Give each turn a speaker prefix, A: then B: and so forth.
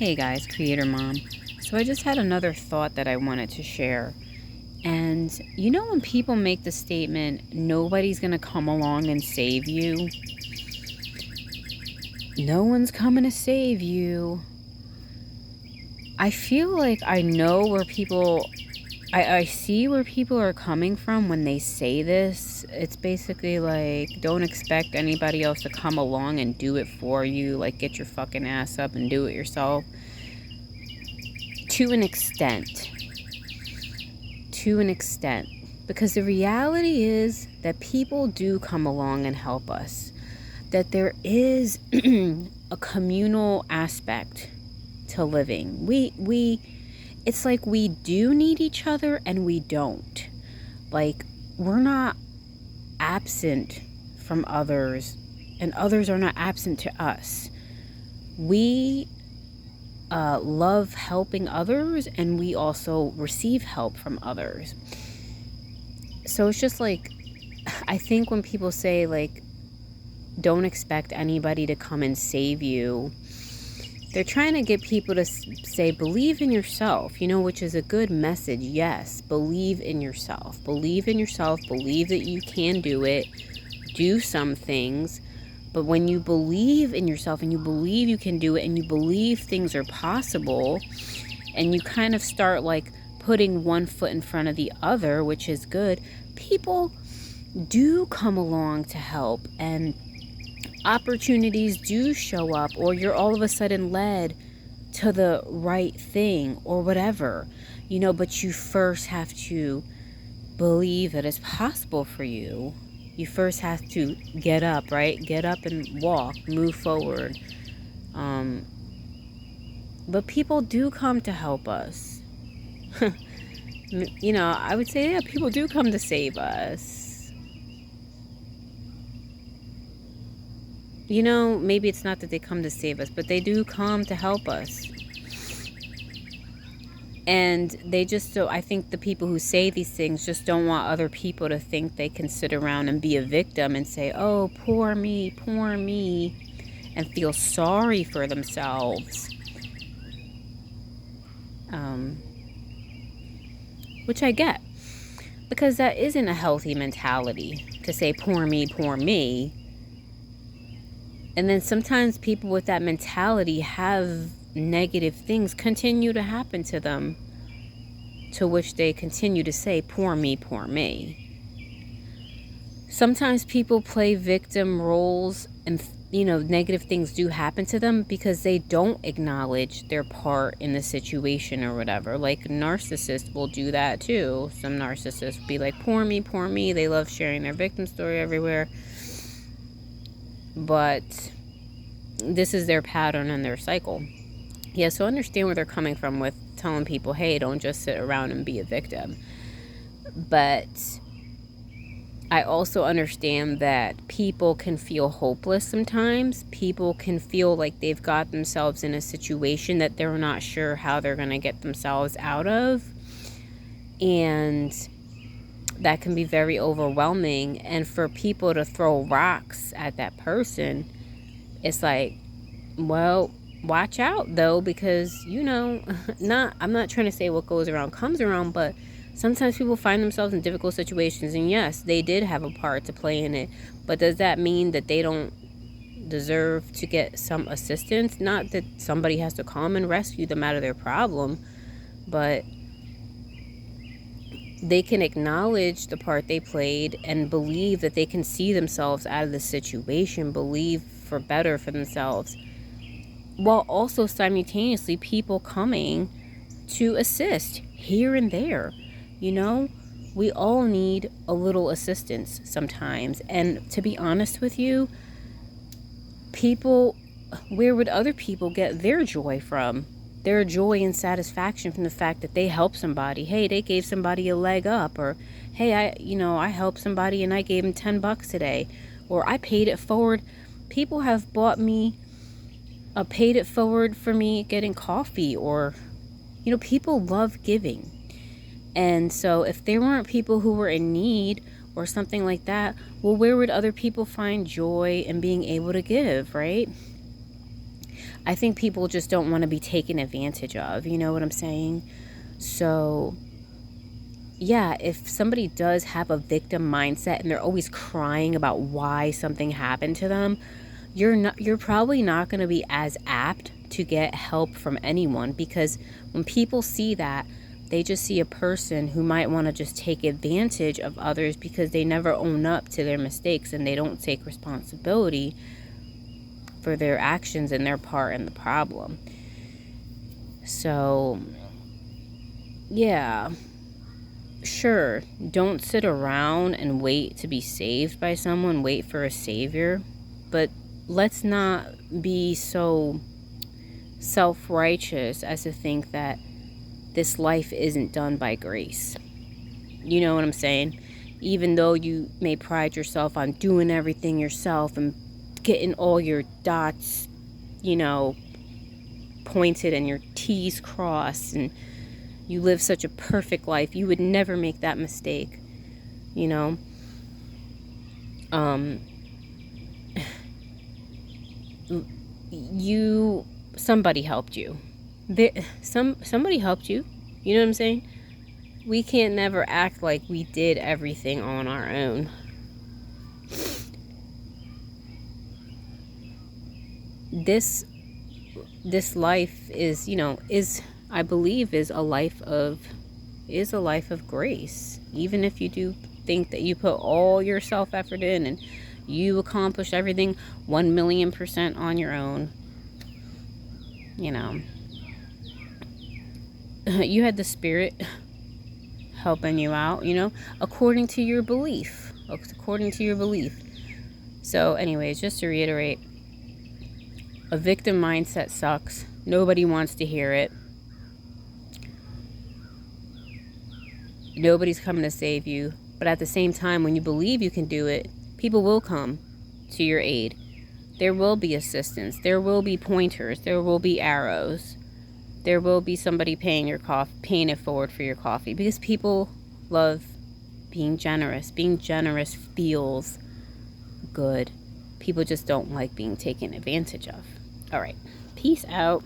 A: Hey guys, Creator Mom. So I just had another thought that I wanted to share. And you know, when people make the statement, nobody's going to come along and save you, no one's coming to save you. I feel like I know where I see where people are coming from when they say this. It's basically like, don't expect anybody else to come along and do it for you. Like, get your fucking ass up and do it yourself. To an extent. Because the reality is that people do come along and help us. That there is a communal aspect to living. It's like we do need each other and we don't. Like, we're not absent from others and others are not absent to us. We love helping others and we also receive help from others. So it's just like, I think when people say like, don't expect anybody to come and save you, they're trying to get people to say, believe in yourself, which is a good message. Yes, believe in yourself. Believe in yourself. Believe that you can do it. Do some things. But when you believe in yourself and you believe you can do it and you believe things are possible and you kind of start like putting one foot in front of the other, which is good, people do come along to help and opportunities do show up, or you're all of a sudden led to the right thing or whatever, but you first have to believe that it's possible for you. You first have to get up, right? Get up and walk, move forward. But people do come to help us. I would say, yeah, people do come to save us. Maybe it's not that they come to save us, but they do come to help us. And I think the people who say these things just don't want other people to think they can sit around and be a victim and say, oh, poor me, and feel sorry for themselves. Which I get, because that isn't a healthy mentality to say, poor me. And then sometimes people with that mentality have negative things continue to happen to them, to which they continue to say, poor me. Sometimes people play victim roles and, negative things do happen to them because they don't acknowledge their part in the situation or whatever. Like, narcissists will do that too. Some narcissists will be like, poor me. They love sharing their victim story everywhere. But this is their pattern and their cycle. Yeah, so understand where they're coming from with telling people, hey, don't just sit around and be a victim. But I also understand that people can feel hopeless sometimes. People can feel like they've got themselves in a situation that they're not sure how they're going to get themselves out of. And that can be very overwhelming. And for people to throw rocks at that person, it's like, well, watch out though, because I'm not trying to say what goes around comes around, but sometimes people find themselves in difficult situations, and yes, they did have a part to play in it, but does that mean that they don't deserve to get some assistance? Not that somebody has to come and rescue them out of their problem, but they can acknowledge the part they played and believe that they can see themselves out of the situation, believe for better for themselves, while also simultaneously people coming to assist here and there. We all need a little assistance sometimes. And to be honest with you, where would other people get their joy from? Their joy and satisfaction from the fact that they helped somebody. Hey, they gave somebody a leg up. Or, hey, I helped somebody and I gave them $10 today. Or I paid it forward. People have bought me, paid it forward for me getting coffee. Or, people love giving. And so if there weren't people who were in need or something like that, well, where would other people find joy in being able to give, right? I think people just don't want to be taken advantage of. You know what I'm saying? So, yeah, if somebody does have a victim mindset and they're always crying about why something happened to them, you're probably not going to be as apt to get help from anyone, because when people see that, they just see a person who might want to just take advantage of others because they never own up to their mistakes and they don't take responsibility for their actions and their part in the problem. So, yeah, sure, don't sit around and wait to be saved by someone, wait for a savior, but let's not be so self-righteous as to think that this life isn't done by grace. You know what I'm saying? Even though you may pride yourself on doing everything yourself and getting all your dots, pointed and your T's crossed, and you live such a perfect life, you would never make that mistake, somebody helped you. Somebody helped you. You know what I'm saying? We can't never act like we did everything on our own. This life is, I believe is a life of grace. Even if you do think that you put all your self-effort in and you accomplish everything 1,000,000% on your own, you had the Spirit helping you out, according to your belief. So anyways, just to reiterate, a victim mindset sucks. Nobody wants to hear it. Nobody's coming to save you. But at the same time, when you believe you can do it, people will come to your aid. There will be assistance. There will be pointers. There will be arrows. There will be somebody paying it forward for your coffee, because people love being generous. Being generous feels good. People just don't like being taken advantage of. All right. Peace out.